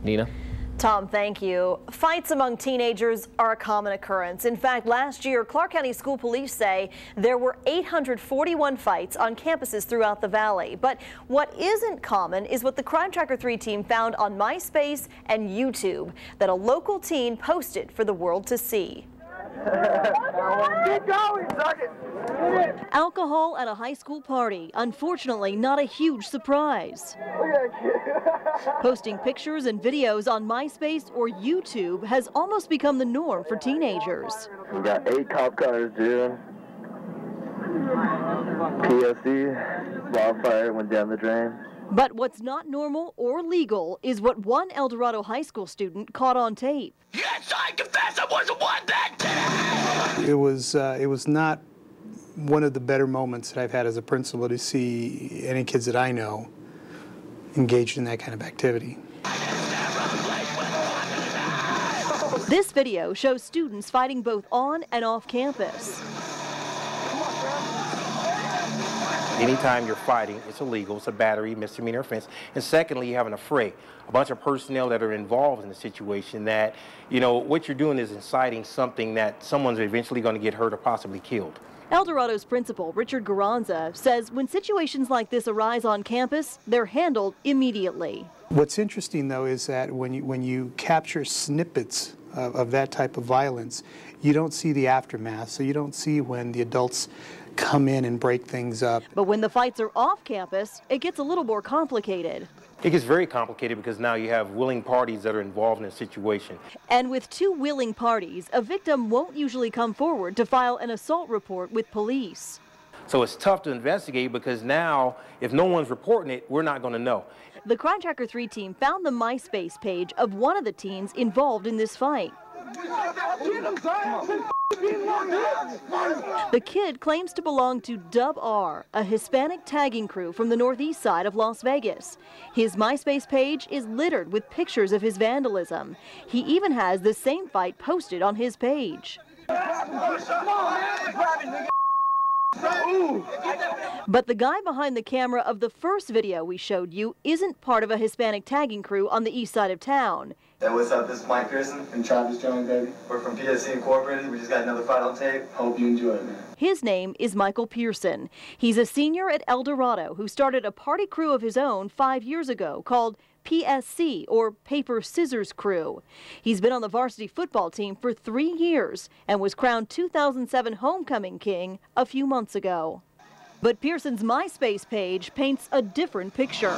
Nina? Tom, thank you. Fights among teenagers are a common occurrence. In fact, last year, Clark County School Police say there were 841 fights on campuses throughout the valley. But what isn't common is what the Crime Tracker 3 team found on MySpace and YouTube that a local teen posted for the world to see. Keep going, suck it. Alcohol at a high school party. Unfortunately, not a huge surprise. Posting pictures and videos on MySpace or YouTube has almost become the norm for teenagers. We got 8 cop cars, dude. PSC, wildfire went down the drain. But what's not normal or legal is what one El Dorado high school student caught on tape. Yes, I confess I was the one that did it! It was not one of the better moments that I've had as a principal to see any kids that I know engaged in that kind of activity. This video shows students fighting both on and off campus. Anytime you're fighting, it's illegal. It's a battery, misdemeanor offense. And secondly, you're having a fray. A bunch of personnel that are involved in the situation that, you know, what you're doing is inciting something that someone's eventually going to get hurt or possibly killed. El Dorado's principal, Richard Garanza, says when situations like this arise on campus, they're handled immediately. What's interesting, though, is that when you capture snippets of that type of violence, you don't see the aftermath, so you don't see when the adults come in and break things up. But when the fights are off campus, it gets a little more complicated. It gets very complicated because now you have willing parties that are involved in a situation. And with 2 willing parties, a victim won't usually come forward to file an assault report with police. So it's tough to investigate because now, if no one's reporting it, we're not going to know. The Crime Tracker 3 team found the MySpace page of one of the teens involved in this fight. The kid claims to belong to Dub R, a Hispanic tagging crew from the northeast side of Las Vegas. His MySpace page is littered with pictures of his vandalism. He even has the same fight posted on his page. But the guy behind the camera of the first video we showed you isn't part of a Hispanic tagging crew on the east side of town. Hey, what's up? This is Mike Pearson and Travis Jones, baby. We're from PSC Incorporated. We just got another fight on tape. Hope you enjoy it, man. His name is Michael Pearson. He's a senior at El Dorado who started a party crew of his own 5 years ago called PSC, or Paper Scissors Crew. He's been on the varsity football team for 3 years and was crowned 2007 Homecoming King a few months ago. But Pearson's MySpace page paints a different picture.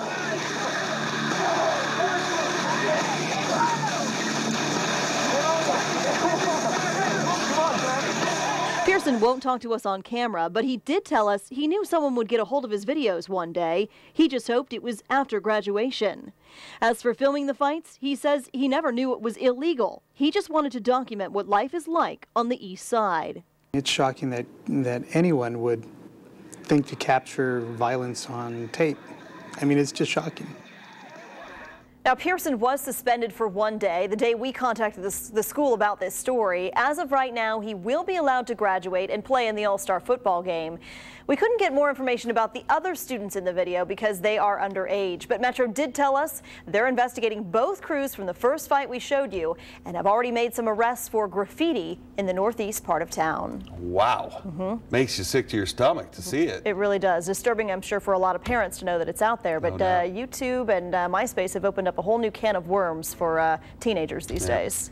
Pearson won't talk to us on camera, but he did tell us he knew someone would get a hold of his videos one day. He just hoped it was after graduation. As for filming the fights, he says he never knew it was illegal. He just wanted to document what life is like on the east side. It's shocking that anyone would think to capture violence on tape. I mean, it's just shocking. Now, Pearson was suspended for 1 day, the day we contacted the school about this story. As of right now, he will be allowed to graduate and play in the All-Star football game. We couldn't get more information about the other students in the video because they are underage, but Metro did tell us they're investigating both crews from the first fight we showed you and have already made some arrests for graffiti in the northeast part of town. Wow. Makes you sick to your stomach to see it. It really does. Disturbing, I'm sure, for a lot of parents to know that it's out there, but YouTube and MySpace have opened up a whole new can of worms for teenagers these days.